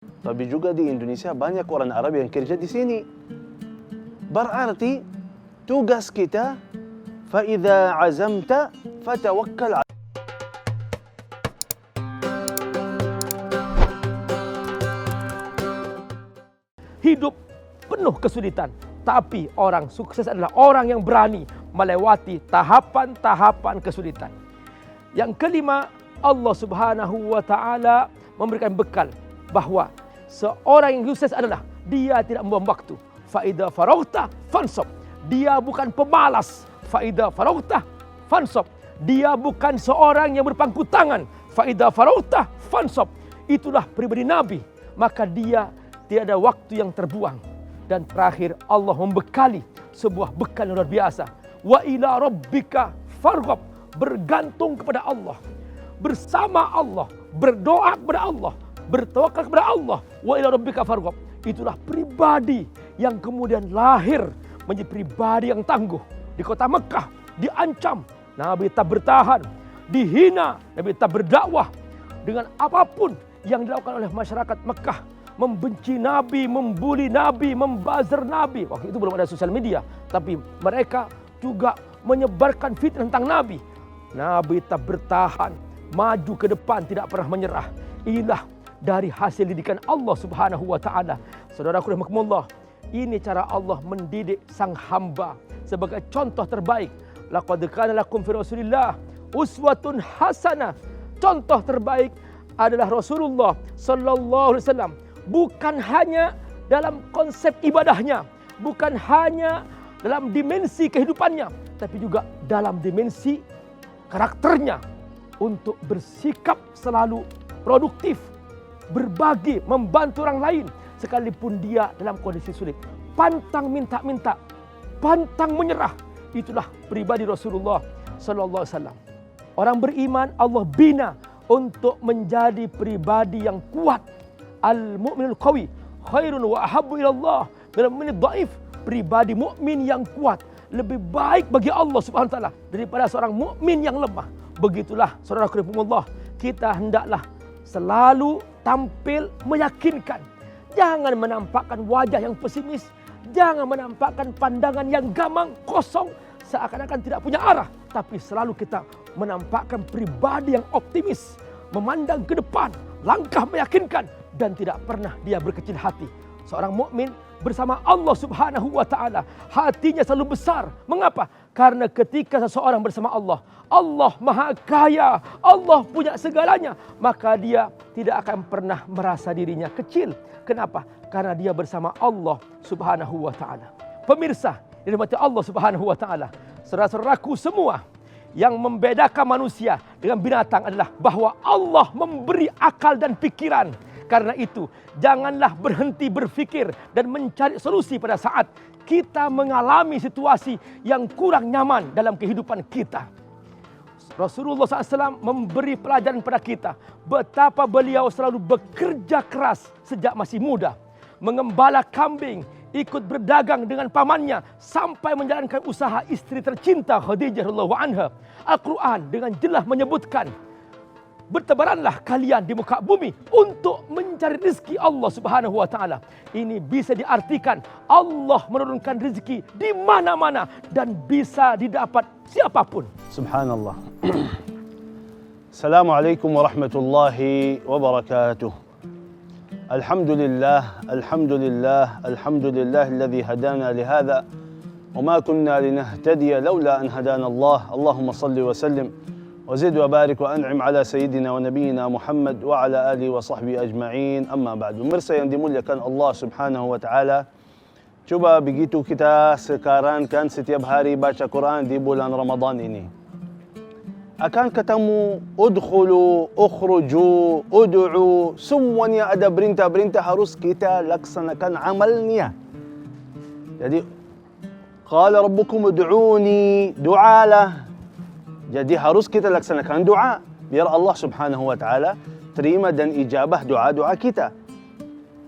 Tapi juga di Indonesia banyak orang Arab yang kerja di sini. Berarti tugas kita, فَإِذَا عَزَمْتَ فَتَوَكَّلْ عَلَى. Hidup penuh kesulitan, tapi orang sukses adalah orang yang berani melewati tahapan-tahapan kesulitan. Yang kelima, Allah Subhanahu wa taala memberikan bekal bahwa seorang yang sukses adalah dia tidak membuang waktu. Faida faraghta fansab. Dia bukan pemalas. Faida faraghta fansab. Dia bukan seorang yang berpangku tangan. Faida faraghta fansab. Itulah pribadi Nabi. Maka dia tidak ada waktu yang terbuang. Dan terakhir Allah membekali sebuah bekal yang luar biasa. Wa ila rabbika farghab. Bergantung kepada Allah. Bersama Allah. Berdoa kepada Allah. Bertawakal kepada Allah. Wa ila rabbika farghab. Itulah pribadi yang kemudian lahir menjadi pribadi yang tangguh. Di kota Mekah diancam, Nabi tetap bertahan. Dihina, Nabi tetap berdakwah. Dengan apapun yang dilakukan oleh masyarakat Mekah, membenci Nabi, membuli Nabi, membazir Nabi. Waktu itu belum ada sosial media, tapi mereka juga menyebarkan fitnah tentang Nabi. Nabi tetap bertahan, maju ke depan, tidak pernah menyerah. Inilah dari hasil didikan Allah Subhanahu wa taala. Saudaraku rahimakumullah, ini cara Allah mendidik sang hamba sebagai contoh terbaik. Laqad kana lakum fi Rasulillah uswatun hasanah. Contoh terbaik adalah Rasulullah sallallahu alaihi wasallam. Bukan hanya dalam konsep ibadahnya, bukan hanya dalam dimensi kehidupannya, tapi juga dalam dimensi karakternya untuk bersikap selalu produktif, berbagi, membantu orang lain sekalipun dia dalam kondisi sulit. Pantang minta-minta, pantang menyerah. Itulah pribadi Rasulullah sallallahu alaihi wasallam. Orang beriman Allah bina untuk menjadi pribadi yang kuat. Al-mu'minul qawi khairun wa ahabbu ila Allah minal mu'minid dhaif. Pribadi mukmin yang kuat lebih baik bagi Allah Subhanahu wa taala daripada seorang mukmin yang lemah. Begitulah saudaraku rahimakumullah, kita hendaklah selalu tampil meyakinkan. Jangan menampakkan wajah yang pesimis, jangan menampakkan pandangan yang gamang, kosong, seakan-akan tidak punya arah, tapi selalu kita menampakkan pribadi yang optimis, memandang ke depan, langkah meyakinkan, dan tidak pernah dia berkecil hati. Seorang mukmin bersama Allah Subhanahu wa taala, hatinya selalu besar. Mengapa? Karena ketika seseorang bersama Allah, Allah Maha Kaya, Allah punya segalanya, maka dia tidak akan pernah merasa dirinya kecil. Kenapa? Karena dia bersama Allah Subhanahu wa taala. Pemirsa, dirahmati Allah Subhanahu wa taala, saudara-saudaraku semua, yang membedakan manusia dengan binatang adalah bahwa Allah memberi akal dan pikiran. Karena itu, janganlah berhenti berfikir dan mencari solusi pada saat kita mengalami situasi yang kurang nyaman dalam kehidupan kita. Rasulullah SAW memberi pelajaran pada kita betapa beliau selalu bekerja keras sejak masih muda. Mengembala kambing, ikut berdagang dengan pamannya sampai menjalankan usaha istri tercinta Khadijah radhiyallahu anha. Al-Quran dengan jelas menyebutkan, bertebaranlah kalian di muka bumi untuk mencari rezeki Allah Subhanahu wa taala. Ini bisa diartikan Allah menurunkan rezeki di mana-mana dan bisa didapat siapapun. Subhanallah. Assalamualaikum warahmatullahi wabarakatuh. Alhamdulillah, alhamdulillah, alhamdulillah alladhi hadana lihadha wa ma kunna linahtadiya laula an hadana Allah. Allahumma salli wa sallim وزد وبارك وأنعم على سيدنا ونبينا محمد وعلى آله وصحبه أجمعين. أما بعد, pemirsa yang dimuliakan Allah Subhanahu wa taala, coba begitu kita sekarang kan setiap hari baca Quran di bulan Ramadan ini, akan ketemu udkhulu, ukhruju, ud'u, semuanya ada perintah-perintah harus kita laksanakan amalnya. Jadi qala rabbukum ud'uni, doalah. Jadi harus kita laksanakan doa biar Allah Subhanahu wa taala terima dan ijabah doa-doa kita.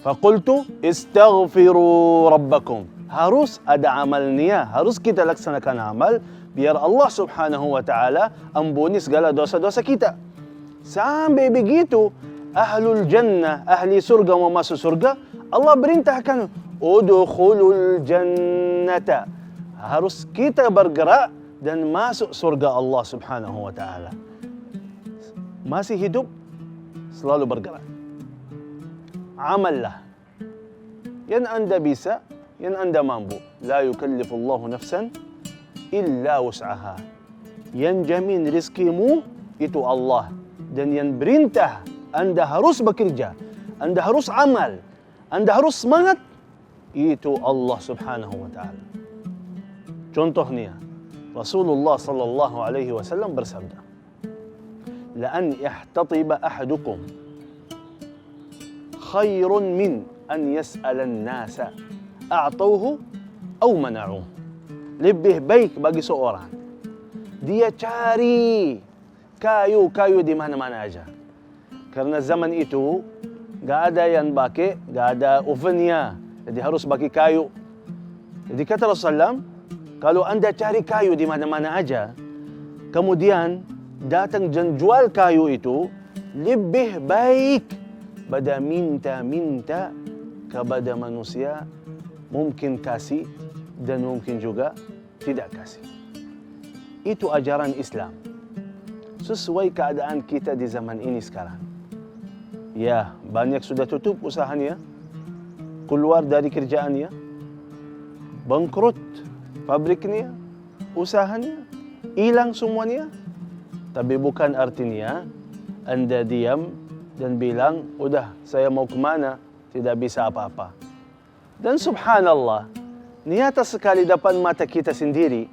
Faqultu istaghfiru rabbakum. Harus ada amalnya, harus kita laksanakan amal biar Allah Subhanahu wa taala ampuni segala dosa-dosa kita. Sampai begitu ahlul jannah, ahli surga mau masuk surga, Allah perintahkan udkhulul jannata. Harus kita bergerak dan masuk surga Allah Subhanahu wa taala. Masih hidup, selalu bergerak. Amallah. Yang anda bisa, yang anda mampu. La yukallifullahu nafsan illa wus'aha. Yang jamin rizkimu itu Allah. Dan yang perintah anda harus bekerja, anda harus amal, anda harus semangat, itu Allah Subhanahu wa taala. Contohnya, Rasulullah sallallahu alaihi wasallam bersabda, "La an yahtatiba ahadukum khairun min an yas'ala an-nasa a'tauhu aw mana'uhu." Lebih baik bagi seorang dia cari kayu di mana-mana aja. Karena zaman itu gak ada yang pakai, gak ada ovennya, jadi harus pakai kayu. Jadi kata Rasulullah, kalau anda cari kayu di mana-mana aja, kemudian datang dan jual kayu itu, lebih baik pada minta-minta kepada manusia, mungkin kasih dan mungkin juga tidak kasih. Itu ajaran Islam. Sesuai keadaan kita di zaman ini sekarang. Ya, banyak sudah tutup usahanya, keluar dari kerjaannya, bangkrut pabriknya, usahanya, hilang semuanya. Tapi bukan artinya anda diam dan bilang, udah saya mau kemana, tidak bisa apa-apa. Dan subhanallah, nyata sekali depan mata kita sendiri,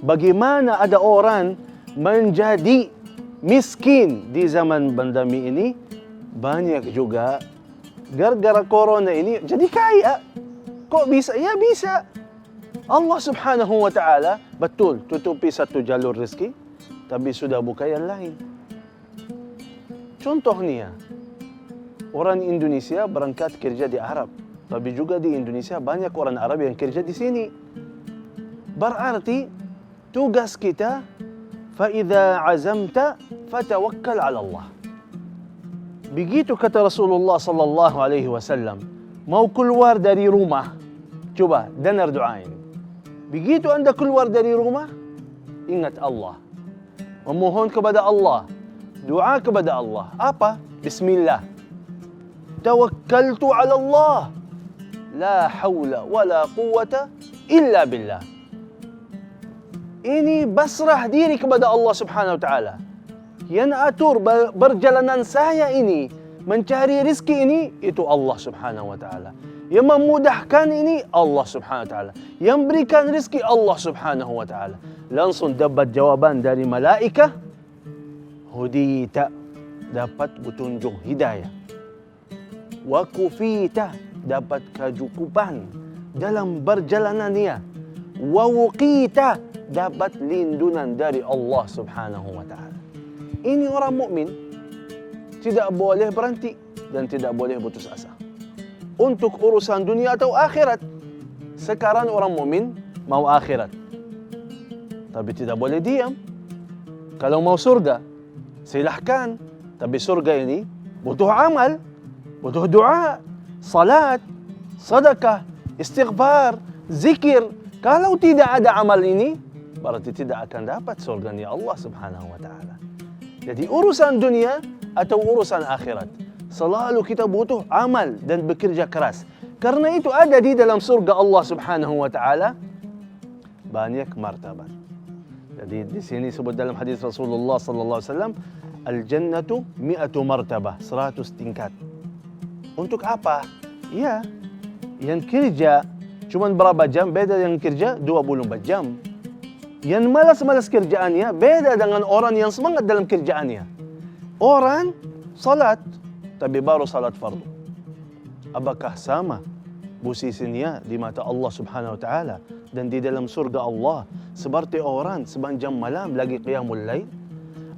bagaimana ada orang menjadi miskin di zaman pandemi ini. Banyak juga gara-gara corona ini jadi kaya. Kok bisa? Ya bisa. Allah Subhanahu wa taala betul tutupi satu jalur rezeki, tapi sudah buka yang lain. Contohnya, orang Indonesia berangkat kerja di Arab, tapi juga di Indonesia banyak orang Arab yang kerja di sini. Berarti tugas kita, فَإِذَا عَزَمْتَ فَتَوَكَّلْ عَلَى اللَّهِ. Begitu kata Rasulullah sallallahu alaihi wasallam, mau keluar dari rumah, coba dengar doa ini. Begitu anda keluar dari rumah, ingat Allah. Memohon kepada Allah, doa kepada Allah. Apa? Bismillah. Tawakkaltu 'ala Allah. La haula wala quwwata illa billah. Ini basrah diri kepada Allah Subhanahu wa taala. Yang atur perjalanan saya ini, mencari rezeki ini, itu Allah Subhanahu wa taala. Yang memudahkan ini Allah Subhanahu wa taala. Yang berikan rezeki Allah Subhanahu wa taala. Langsung dapat jawaban dari malaikah, hudita, dapat petunjuk hidayah. Wa kufita, dapat kecukupan dalam perjalanannya. Wa wuqita, dapat lindungan dari Allah Subhanahu wa taala. Ini orang mukmin tidak boleh berhenti dan tidak boleh putus asa untuk urusan dunia atau akhirat. Sekarang orang mukmin mau akhirat, tapi tidak boleh diam. Kalau mau surga, silahkan. Tapi surga ini butuh amal, butuh doa, salat, sedekah, istighfar, zikir. Kalau tidak ada amal ini, berarti tidak akan dapat surganya Allah Subhanahu wa taala. Jadi urusan dunia atau urusan akhirat, selalu kita butuh amal dan bekerja keras. Karena itu ada di dalam surga Allah Subhanahu wa taala banyak martabat. Jadi di sini sebut dalam hadis Rasulullah sallallahu alaihi wasallam, al-jannatu 100 martabah, 100 tingkat. Untuk apa? Ya, yang kerja cuma berapa jam, beda yang kerja 24 jam. Yang malas-malas kerjaannya beda dengan orang yang semangat dalam kerjaannya. Orang salat, tapi baru salat fardu. Apakah sama posisinya di mata Allah Subhanahu wa taala dan di dalam surga Allah seperti orang sepanjang malam lagi qiyamul lail,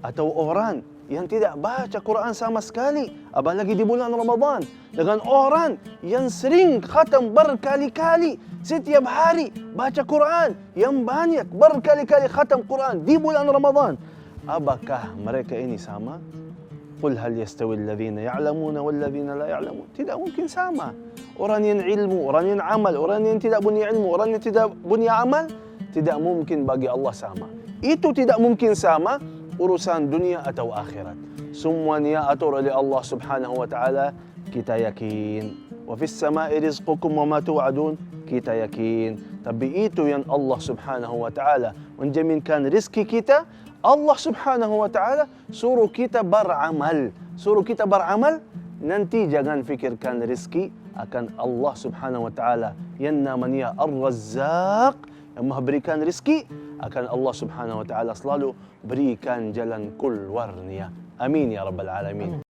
atau orang yang tidak baca Quran sama sekali apalagi di bulan Ramadan, dengan orang yang sering khatam berkali-kali setiap hari baca Quran yang banyak berkali-kali khatam Quran di bulan Ramadan? Apakah mereka ini sama? Qul hal yastawi alladhina ya'lamuna walladhina la ya'lamun. Tidak mungkin sama. Orang yang ilmu, orang yang amal, orang yang tidak punya ilmu, orang yang tidak punya amal, tidak mungkin bagi Allah sama. Itu tidak mungkin sama urusan dunia atau akhirat. Semuanya atur oleh Allah Subhanahu wa taala, kita yakin. Wa fis sama'i rizqukum wa ma tu'adun, kita yakin. Tapi itu yang Allah Subhanahu wa taala menjaminkan rezeki kita. Allah Subhanahu wa taala suruh kita beramal. Suruh kita beramal, nanti jangan fikirkan rezeki, akan Allah Subhanahu wa taala yang namanya Ar-Razzaq, yang Maha berikan rezeki, akan Allah Subhanahu wa taala selalu berikan jalan keluarnya. Amin ya rabbal alamin.